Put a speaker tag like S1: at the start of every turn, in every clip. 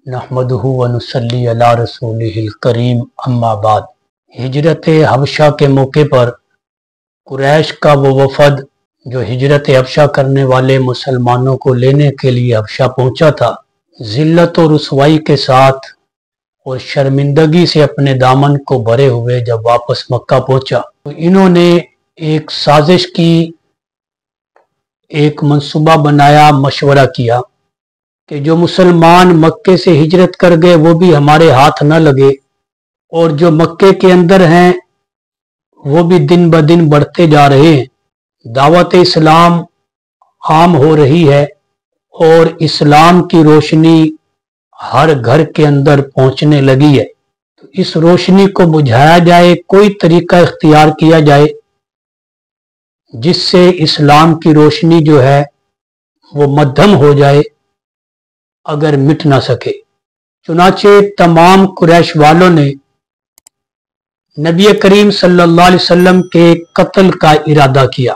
S1: नहमदुहु व नुसल्ली अला रसूलिहिल करीम अम्मा बाद। हिजरत हबशा के मौके पर कुरैश का वो वफद जो हिजरत हबशा करने वाले मुसलमानों को लेने के लिए हबशा पहुंचा था, जिल्लत और रुसवाई के साथ और शर्मिंदगी से अपने दामन को भरे हुए जब वापस मक्का पहुंचा तो इन्होंने एक साजिश की, एक मंसूबा बनाया, मशवरा किया कि जो मुसलमान मक्के से हिजरत कर गए वो भी हमारे हाथ न लगे, और जो मक्के के अंदर हैं वो भी दिन ब दिन बढ़ते जा रहे हैं। दावत इस्लाम आम हो रही है और इस्लाम की रोशनी हर घर के अंदर पहुंचने लगी है। तो इस रोशनी को बुझाया जाए, कोई तरीका इख्तियार किया जाए जिससे इस्लाम की रोशनी जो है वो मध्यम हो जाए, अगर मिट ना सके। चुनाचे तमाम कुरैश वालों ने नबी करीम सल्लल्लाहु अलैहि वसल्लम के कत्ल का इरादा किया,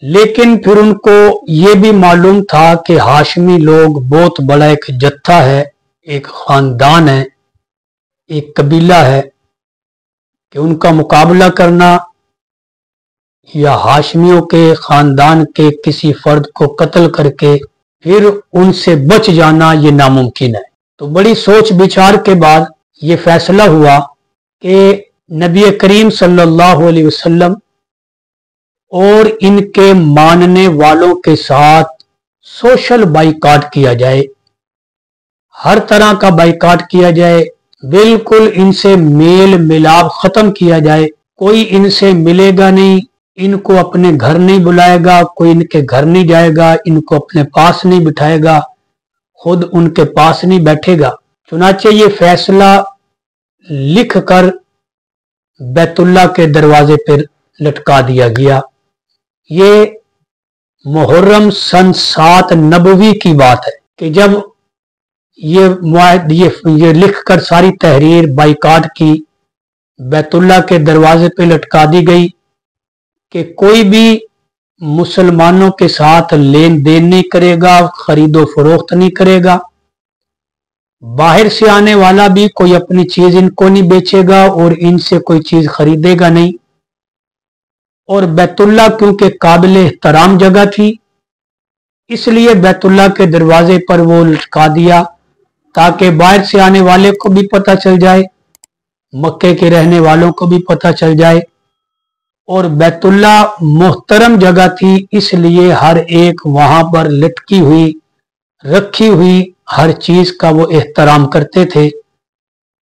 S1: लेकिन फिर उनको ये भी मालूम था कि हाशमी लोग बहुत बड़ा एक जत्था है, एक खानदान है, एक कबीला है, कि उनका मुकाबला करना या हाशमियों के खानदान के किसी फर्द को कत्ल करके फिर उनसे बच जाना ये नामुमकिन है। तो बड़ी सोच विचार के बाद ये फैसला हुआ कि नबी करीम सल्लल्लाहु अलैहि वसल्लम और इनके मानने वालों के साथ सोशल बाइकाट किया जाए, हर तरह का बाइकाट किया जाए, बिल्कुल इनसे मेल मिलाप खत्म किया जाए। कोई इनसे मिलेगा नहीं, इनको अपने घर नहीं बुलाएगा, कोई इनके घर नहीं जाएगा, इनको अपने पास नहीं बिठाएगा, खुद उनके पास नहीं बैठेगा। चुनाचे ये फैसला लिख कर बैतुल्ला के दरवाजे पर लटका दिया गया। ये मुहर्रम सन 7 नबवी की बात है कि जब ये लिख कर सारी तहरीर बाइकाट की बैतुल्ला के दरवाजे पे लटका दी गई कि कोई भी मुसलमानों के साथ लेन देन नहीं करेगा, खरीदो फरोख्त नहीं करेगा, बाहर से आने वाला भी कोई अपनी चीज इनको नहीं बेचेगा और इनसे कोई चीज खरीदेगा नहीं। और बैतुल्ला क्योंकि काबिल एहतराम जगह थी, इसलिए बैतुल्ला के दरवाजे पर वो लटका दिया ताकि बाहर से आने वाले को भी पता चल जाए, मक्के के रहने वालों को भी पता चल जाए। और बैतुल्ला मोहतरम जगह थी, इसलिए हर एक वहां पर लटकी हुई रखी हुई हर चीज का वो एहतराम करते थे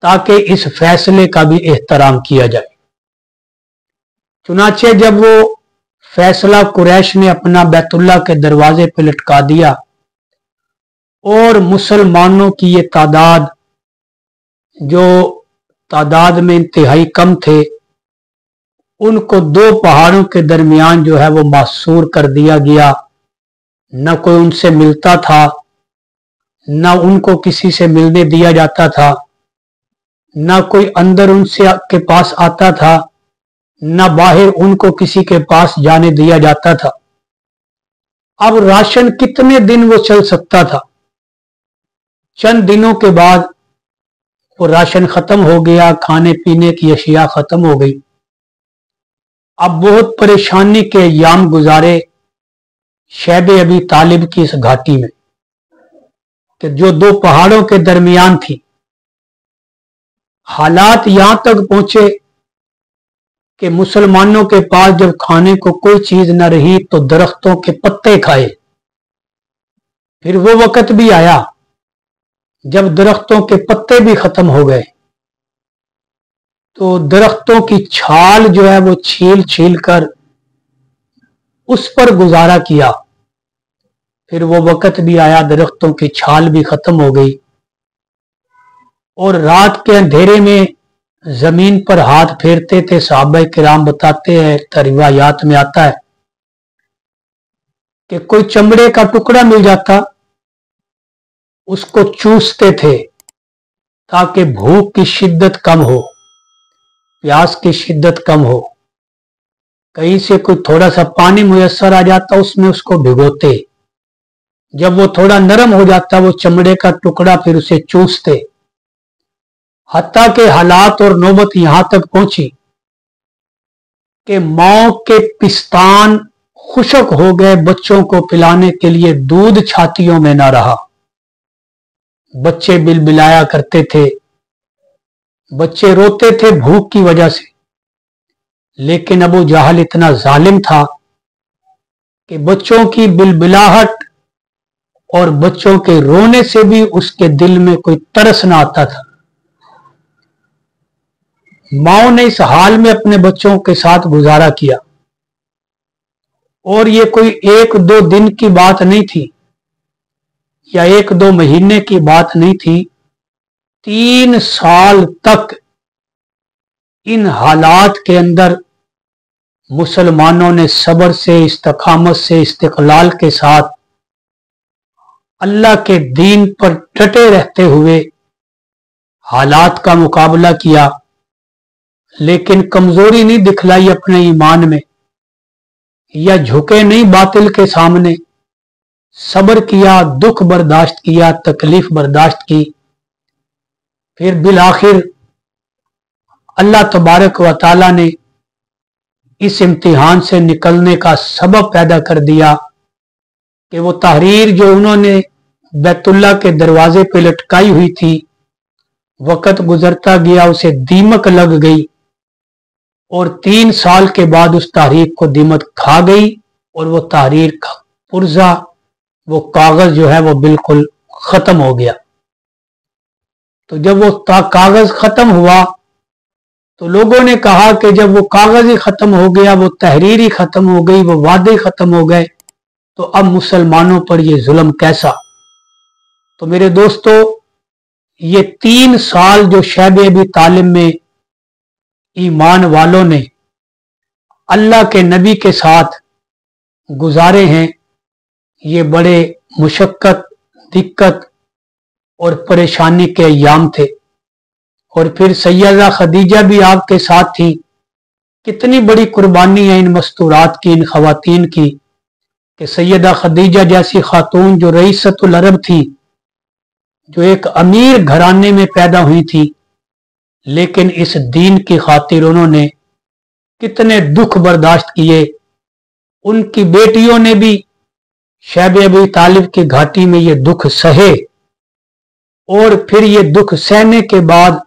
S1: ताकि इस फैसले का भी एहतराम किया जाए। चुनाचे जब वो फैसला कुरैश ने अपना बैतुल्ला के दरवाजे पे लटका दिया और मुसलमानों की ये तादाद जो तादाद में इंतहाई कम थे, उनको 2 पहाड़ों के दरमियान जो है वो मासूर कर दिया गया। न कोई उनसे मिलता था, न उनको किसी से मिलने दिया जाता था, न कोई अंदर उनसे के पास आता था, न बाहर उनको किसी के पास जाने दिया जाता था। अब राशन कितने दिन वो चल सकता था? चंद दिनों के बाद वो राशन खत्म हो गया, खाने पीने की अशिया खत्म हो गई। अब बहुत परेशानी के अय्याम गुजारे शैब अबी तालिब की इस घाटी में कि जो 2 पहाड़ों के दरमियान थी। हालात यहां तक पहुंचे कि मुसलमानों के पास जब खाने को कोई चीज न रही तो दरख्तों के पत्ते खाए। फिर वो वक्त भी आया जब दरख्तों के पत्ते भी खत्म हो गए तो दरख्तों की छाल जो है वो छील छील कर उस पर गुजारा किया। फिर वो वक्त भी आया, दरख्तों की छाल भी खत्म हो गई और रात के अंधेरे में जमीन पर हाथ फेरते थे। सहाबा किराम बताते हैं, रिवायात में आता है कि कोई चमड़े का टुकड़ा मिल जाता, उसको चूसते थे ताकि भूख की शिद्दत कम हो, प्यास की शिद्दत कम हो। कहीं से कोई थोड़ा सा पानी मुयस्सर आ जाता, उसमें उसको भिगोते, जब वो थोड़ा नरम हो जाता वो चमड़े का टुकड़ा फिर उसे चूसते, हत्ता के हालात और नौबत यहां तक पहुंची कि मां के पिस्तान खुशक हो गए, बच्चों को पिलाने के लिए दूध छातियों में ना रहा। बच्चे बिलबिलाया करते थे, बच्चे रोते थे भूख की वजह से, लेकिन अबू जहल इतना जालिम था कि बच्चों की बिलबिलाहट और बच्चों के रोने से भी उसके दिल में कोई तरस ना आता था। माओ ने इस हाल में अपने बच्चों के साथ गुजारा किया, और ये कोई 1-2 दिन की बात नहीं थी या 1-2 महीने की बात नहीं थी, 3 साल तक इन हालात के अंदर मुसलमानों ने सब्र से, इस्तकामत से, इस्तिकलाल के साथ अल्लाह के दीन पर डटे रहते हुए हालात का मुकाबला किया, लेकिन कमजोरी नहीं दिखलाई अपने ईमान में या झुके नहीं बातिल के सामने। सब्र किया, दुख बर्दाश्त किया, तकलीफ बर्दाश्त की। फिर बिल आखिर अल्लाह तबारक व तआला ने इस इम्तिहान से निकलने का सबब पैदा कर दिया कि वो तहरीर जो उन्होंने बैतुल्ला के दरवाजे पे लटकाई हुई थी, वक़्त गुजरता गया उसे दीमक लग गई और 3 साल के बाद उस तहरीर को दीमक खा गई और वो तहरीर का पुर्जा, वो कागज जो है वो बिल्कुल खत्म हो गया। तो जब वो कागज खत्म हुआ तो लोगों ने कहा कि जब वो कागज ही खत्म हो गया, वो तहरीर ही खत्म हो गई, वो वादे खत्म हो गए, तो अब मुसलमानों पर ये जुल्म कैसा। तो मेरे दोस्तों, ये 3 साल जो शैब अबी तालिब में ईमान वालों ने अल्लाह के नबी के साथ गुजारे हैं, ये बड़े मुशक्कत, दिक्कत और परेशानी के अय्याम थे। और फिर सैयदा खदीजा भी आपके साथ थी। कितनी बड़ी कुर्बानी है इन मस्तूरात की, इन खवातीन की, कि सैयदा खदीजा जैसी खातून जो रईसतुल अरब थी, जो एक अमीर घराने में पैदा हुई थी, लेकिन इस दीन की खातिर उन्होंने कितने दुख बर्दाश्त किए। उनकी बेटियों ने भी शैब अबी तालिब की घाटी में ये दुख सहे, और फिर ये दुख सहने के बाद,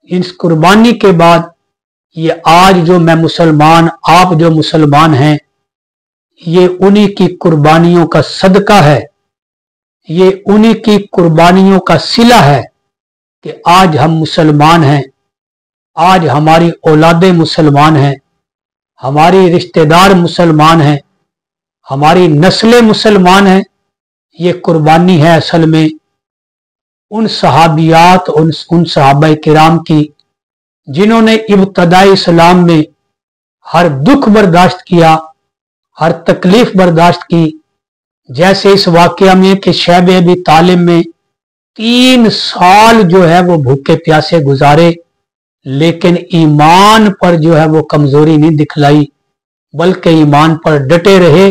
S1: इस कुर्बानी के बाद, ये आज जो मैं मुसलमान, आप जो मुसलमान हैं, ये उन्हीं की कुर्बानियों का सदका है, ये उन्हीं की कुर्बानियों का सिला है कि आज हम मुसलमान हैं, आज हमारी औलादे मुसलमान हैं, हमारी रिश्तेदार मुसलमान हैं, हमारी नस्लें मुसलमान हैं। ये कुर्बानी है असल में उन सहाबियात, उन सहाबा किराम की जिन्होंने इब्तदाई इस्लाम में हर दुख बर्दाश्त किया, हर तकलीफ बर्दाश्त की। जैसे इस वाकया में कि शैब अबी तालिब में 3 साल जो है वो भूखे प्यासे गुजारे, लेकिन ईमान पर जो है वो कमजोरी नहीं दिखलाई, बल्कि ईमान पर डटे रहे।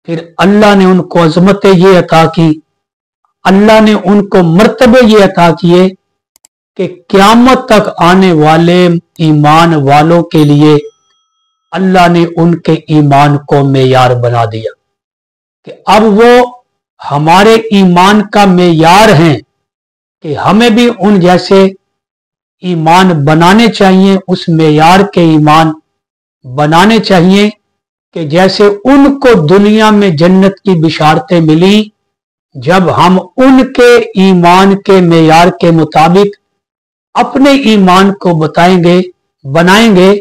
S1: फिर अल्लाह ने उनको अजमतें ये अता की, अल्लाह ने उनको मर्तबे ये अता किए कि क़यामत तक आने वाले ईमान वालों के लिए अल्लाह ने उनके ईमान को मेयार बना दिया कि अब वो हमारे ईमान का मेयार हैं, कि हमें भी उन जैसे ईमान बनाने चाहिए, उस मेयार के ईमान बनाने चाहिए कि जैसे उनको दुनिया में जन्नत की बिशारतें मिली, जब हम उनके ईमान के मेयार के मुताबिक अपने ईमान को बनाएंगे,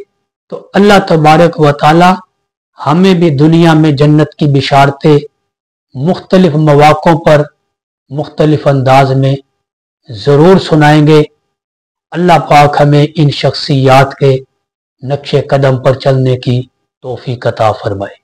S1: तो अल्लाह तबारक व तआला हमें भी दुनिया में जन्नत की बिशारतें मुख्तलिफ मौक़ों पर मुख्तलिफ अंदाज में ज़रूर सुनाएंगे। अल्लाह पाक हमें इन शख्सियात के नक्शे कदम पर चलने की तौफीक अता फरमाए।